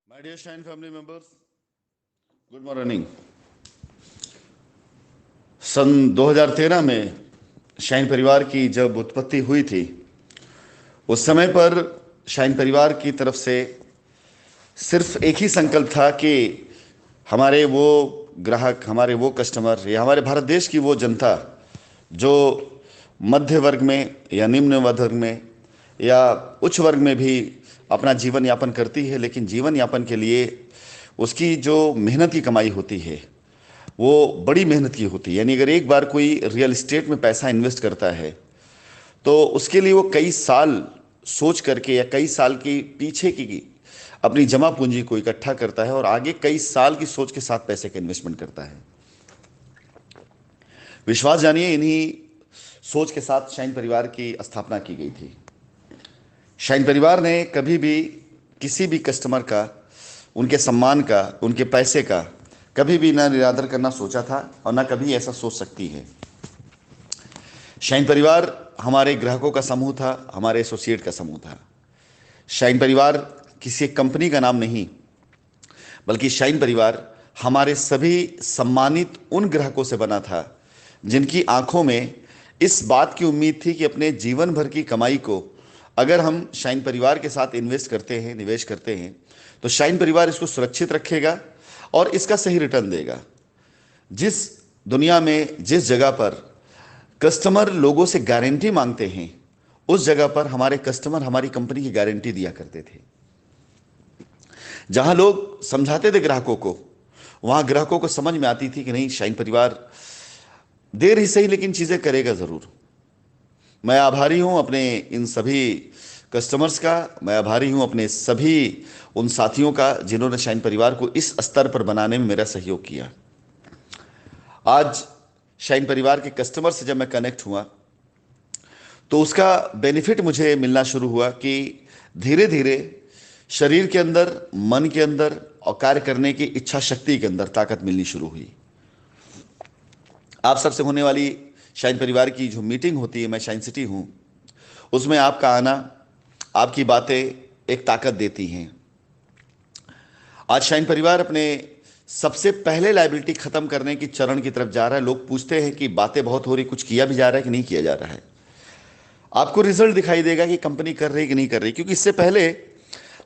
My dear Shine family members, good morning. सन 2013 में shine परिवार की जब उत्पत्ति हुई थी, उस समय पर शाइन परिवार की तरफ से सिर्फ एक ही संकल्प था कि हमारे वो ग्राहक, हमारे वो कस्टमर या हमारे भारत देश की वो जनता जो मध्य वर्ग में या निम्न वर्ग में या उच्च वर्ग में भी अपना जीवन यापन करती है, लेकिन जीवन यापन के लिए उसकी जो मेहनत की कमाई होती है वो बड़ी मेहनत की होती है। यानी अगर एक बार कोई रियल एस्टेट में पैसा इन्वेस्ट करता है तो उसके लिए वो कई साल सोच करके या कई साल की पीछे की अपनी जमा पूंजी को इकट्ठा करता है और आगे कई साल की सोच के साथ पैसे का इन्वेस्टमेंट करता है। विश्वास जानिए, इन्हीं सोच के साथ शाइन परिवार की स्थापना की गई थी। शाइन परिवार ने कभी भी किसी भी कस्टमर का, उनके सम्मान का, उनके पैसे का कभी भी ना निरादर करना सोचा था और ना कभी ऐसा सोच सकती है। शाइन परिवार हमारे ग्राहकों का समूह था, हमारे एसोसिएट का समूह था। शाइन परिवार किसी एक कंपनी का नाम नहीं, बल्कि शाइन परिवार हमारे सभी सम्मानित उन ग्राहकों से बना था जिनकी आंखों में इस बात की उम्मीद थी कि अपने जीवन भर की कमाई को अगर हम शाइन परिवार के साथ इन्वेस्ट करते हैं, निवेश करते हैं, तो शाइन परिवार इसको सुरक्षित रखेगा और इसका सही रिटर्न देगा। जिस दुनिया में, जिस जगह पर कस्टमर लोगों से गारंटी मांगते हैं, उस जगह पर हमारे कस्टमर हमारी कंपनी की गारंटी दिया करते थे। जहां लोग समझाते थे ग्राहकों को, वहां ग्राहकों को समझ में आती थी कि नहीं, शाइन परिवार देर ही सही लेकिन चीजें करेगा जरूर। मैं आभारी हूं अपने इन सभी कस्टमर्स का, मैं आभारी हूं अपने सभी उन साथियों का जिन्होंने शाइन परिवार को इस स्तर पर बनाने में मेरा सहयोग किया। आज शाइन परिवार के कस्टमर से जब मैं कनेक्ट हुआ तो उसका बेनिफिट मुझे मिलना शुरू हुआ कि धीरे धीरे शरीर के अंदर, मन के अंदर और कार्य करने की इच्छा शक्ति के अंदर ताकत मिलनी शुरू हुई। आप सबसे होने वाली शाइन परिवार की जो मीटिंग होती है, मैं शाइन सिटी हूं, उसमें आपका आना, आपकी बातें एक ताकत देती हैं। आज शाइन परिवार अपने सबसे पहले लायबिलिटी खत्म करने की चरण की तरफ जा रहा है। लोग पूछते हैं कि बातें बहुत हो रही, कुछ किया भी जा रहा है कि नहीं किया जा रहा है। आपको रिजल्ट दिखाई देगा कि कंपनी कर रही कि नहीं कर रही, क्योंकि इससे पहले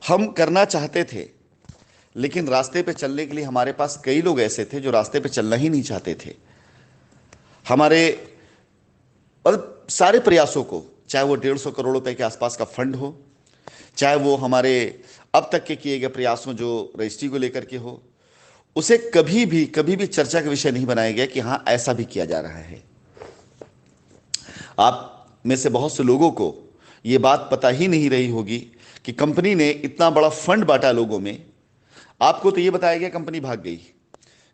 हम करना चाहते थे, लेकिन रास्ते पे चलने के लिए हमारे पास कई लोग ऐसे थे जो रास्ते पे चलना ही नहीं चाहते थे। हमारे और सारे प्रयासों को, चाहे वो 150 करोड़ रुपए के आसपास का फंड हो, चाहे वो हमारे अब तक के किए गए प्रयासों जो रजिस्ट्री को लेकर के हो, उसे कभी भी चर्चा का विषय नहीं बनाया गया कि हां ऐसा भी किया जा रहा है। आप में से बहुत से लोगों को यह बात पता ही नहीं रही होगी कि कंपनी ने इतना बड़ा फंड बांटा लोगों में। आपको तो यह बताया गया कंपनी भाग गई।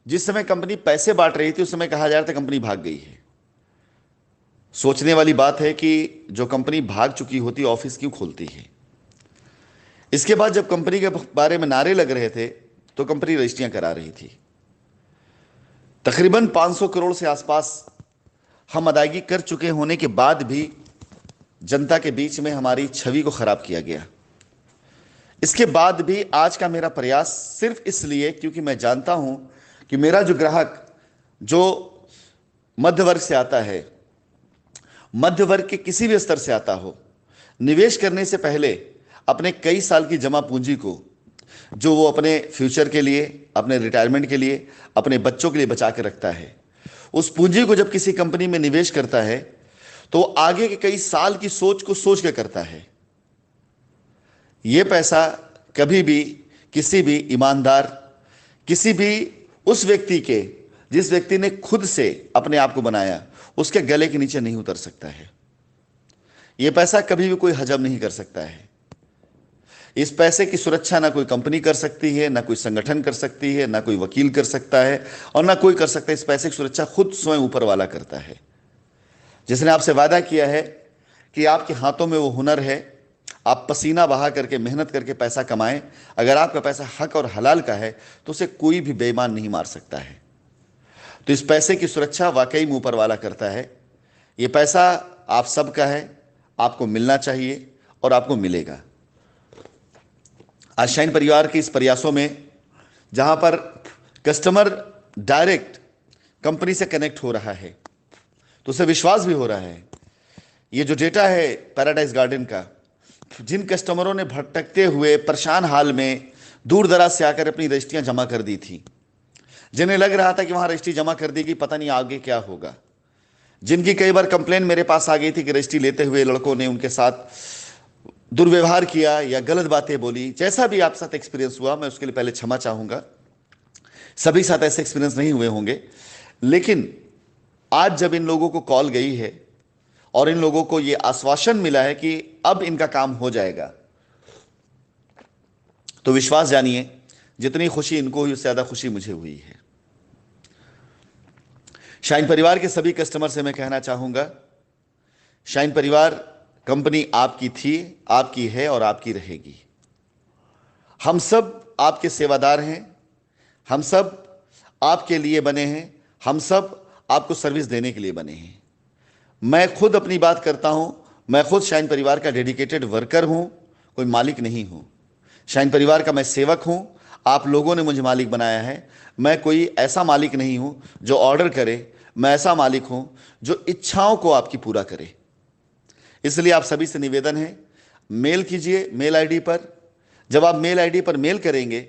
जिस समय कंपनी पैसे बांट रही थी उस समय कहा जा रहा था कंपनी भाग गई है। सोचने वाली बात है कि जो कंपनी भाग चुकी होती ऑफिस क्यों खोलती है। इसके बाद जब कंपनी के बारे में नारे लग रहे थे तो कंपनी रजिस्ट्रियां करा रही थी। तकरीबन 500 करोड़ से आसपास हम अदायगी कर चुके होने के बाद भी जनता के बीच में हमारी छवि को खराब किया गया। इसके बाद भी आज का मेरा प्रयास सिर्फ इसलिए क्योंकि मैं जानता हूं कि मेरा जो ग्राहक जो मध्य वर्ग से आता है, मध्य वर्ग के किसी भी स्तर से आता हो, निवेश करने से पहले अपने कई साल की जमा पूंजी को, जो वो अपने फ्यूचर के लिए, अपने रिटायरमेंट के लिए, अपने बच्चों के लिए बचा के रखता है, उस पूंजी को जब किसी कंपनी में निवेश करता है तो आगे के कई साल की सोच को सोच के करता है। यह पैसा कभी भी किसी भी ईमानदार, किसी भी उस व्यक्ति के, जिस व्यक्ति ने खुद से अपने आप को बनाया, उसके गले के नीचे नहीं उतर सकता है। यह पैसा कभी भी कोई हजम नहीं कर सकता है। इस पैसे की सुरक्षा ना कोई कंपनी कर सकती है, ना कोई संगठन कर सकती है, ना कोई वकील कर सकता है और ना कोई कर सकता है। इस पैसे की सुरक्षा खुद स्वयं ऊपर वाला करता है, जिसने आपसे वादा किया है कि आपके हाथों में वो हुनर है, आप पसीना बहा करके, मेहनत करके पैसा कमाएं। अगर आपका पैसा हक और हलाल का है तो उसे कोई भी बेईमान नहीं मार सकता है। तो इस पैसे की सुरक्षा वाकई में ऊपर वाला करता है। ये पैसा आप सबका है, आपको मिलना चाहिए और आपको मिलेगा। आज शाइन परिवार के इस प्रयासों में जहां पर कस्टमर डायरेक्ट कंपनी से कनेक्ट हो रहा है तो उसे विश्वास भी हो रहा है। ये जो डेटा है पैराडाइज गार्डन का, जिन कस्टमरों ने भटकते हुए परेशान हाल में दूर दराज से आकर अपनी रजिस्ट्रियां जमा कर दी थी, जिन्हें लग रहा था कि वहां रजिस्ट्री जमा कर देगी, पता नहीं आगे क्या होगा, जिनकी कई बार कंप्लेन मेरे पास आ गई थी कि रजिस्ट्री लेते हुए लड़कों ने उनके साथ दुर्व्यवहार किया या गलत बातें बोली, जैसा भी आप साथ एक्सपीरियंस हुआ मैं उसके लिए पहले क्षमा चाहूंगा। सभी साथ ऐसे एक्सपीरियंस नहीं हुए होंगे, लेकिन आज जब इन लोगों को कॉल गई है और इन लोगों को यह आश्वासन मिला है कि अब इनका काम हो जाएगा, तो विश्वास जानिए जितनी खुशी इनको हुई उससे ज्यादा खुशी मुझे हुई है। शाइन परिवार के सभी कस्टमर से मैं कहना चाहूंगा, शाइन परिवार कंपनी आपकी थी, आपकी है और आपकी रहेगी। हम सब आपके सेवादार हैं, हम सब आपके लिए बने हैं, हम सब आपको सर्विस देने के लिए बने हैं। मैं खुद अपनी बात करता हूं, मैं खुद शाइन परिवार का डेडिकेटेड वर्कर हूं, कोई मालिक नहीं हूं। शाइन परिवार का मैं सेवक हूं, आप लोगों ने मुझे मालिक बनाया है। मैं कोई ऐसा मालिक नहीं हूं जो ऑर्डर करे, मैं ऐसा मालिक हूं जो इच्छाओं को आपकी पूरा करे। इसलिए आप सभी से निवेदन है, मेल कीजिए मेल आईडी पर। जब आप मेल आईडी पर मेल करेंगे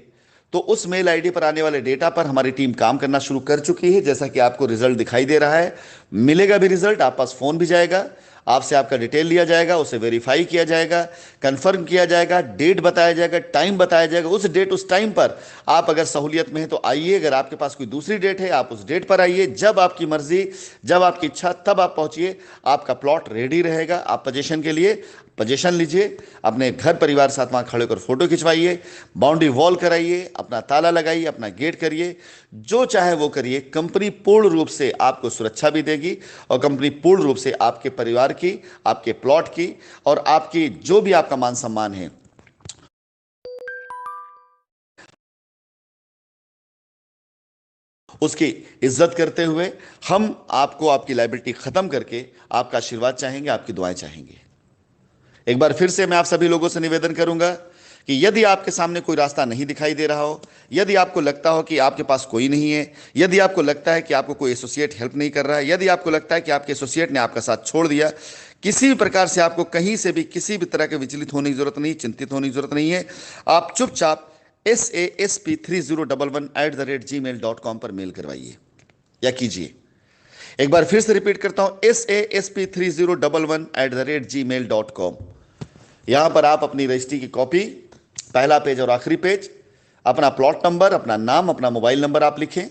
तो उस मेल आईडी पर आने वाले डेटा पर हमारी टीम काम करना शुरू कर चुकी है। जैसा कि आपको रिजल्ट दिखाई दे रहा है, मिलेगा भी रिजल्ट, आप पास फोन भी जाएगा, आपसे आपका डिटेल लिया जाएगा, उसे वेरीफाई किया जाएगा, कंफर्म किया जाएगा, डेट बताया जाएगा, टाइम बताया जाएगा। उस डेट उस टाइम पर आप अगर सहूलियत में है तो आइए, अगर आपके पास कोई दूसरी डेट है आप उस डेट पर आइए। जब आपकी मर्जी, जब आपकी इच्छा, तब आप पहुंचिए। आपका प्लॉट रेडी रहेगा। आप पोजीशन के लिए पोजीशन लीजिए, अपने घर परिवार साथ वहां खड़े होकर फोटो खिंचवाइए, बाउंड्री वॉल कराइए, अपना ताला लगाइए, अपना गेट करिए, जो चाहे वो करिए। कंपनी पूर्ण रूप से आपको सुरक्षा भी देगी और कंपनी पूर्ण रूप से आपके परिवार की, आपके प्लॉट की और आपकी जो भी आपका मान सम्मान है उसकी इज्जत करते हुए हम आपको आपकी लायबिलिटी खत्म करके आपका आशीर्वाद चाहेंगे, आपकी दुआएं चाहेंगे। एक बार फिर से मैं आप सभी लोगों से निवेदन करूंगा कि यदि आपके सामने कोई रास्ता नहीं दिखाई दे रहा हो, यदि आपको लगता हो कि आपके पास कोई नहीं है, यदि आपको लगता है कि आपको कोई एसोसिएट हेल्प नहीं कर रहा है, यदि आपको लगता है कि आपके एसोसिएट ने आपका साथ छोड़ दिया, किसी भी प्रकार से आपको कहीं से भी किसी भी तरह के विचलित होने की जरूरत नहीं, चिंतित होने की जरूरत नहीं है। आप चुपचाप SASP30011@gmail.com पर मेल करवाइए या कीजिए। एक बार फिर से रिपीट करता हूं, SASP30011@gmail.com। यहां पर आप अपनी रजिस्ट्री की कॉपी, पहला पेज और आखिरी पेज, अपना प्लॉट नंबर, अपना नाम, अपना मोबाइल नंबर आप लिखें।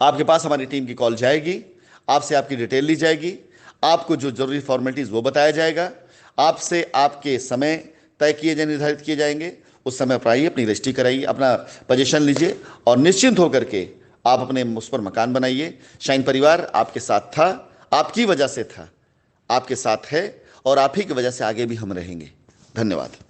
आपके पास हमारी टीम की कॉल जाएगी, आपसे आपकी डिटेल ली जाएगी, आपको जो जरूरी फॉर्मेलिटीज वो बताया जाएगा, आपसे आपके समय तय किए जाए, निर्धारित किए जाएंगे। उस समय पर आइए, अपनी रजिस्ट्री कराइए, अपना पोजीशन लीजिए और निश्चिंत होकर के आप अपने उस पर मकान बनाइए। शाइन परिवार आपके साथ था, आपकी वजह से था, आपके साथ है और आप ही की वजह से आगे भी हम रहेंगे। धन्यवाद।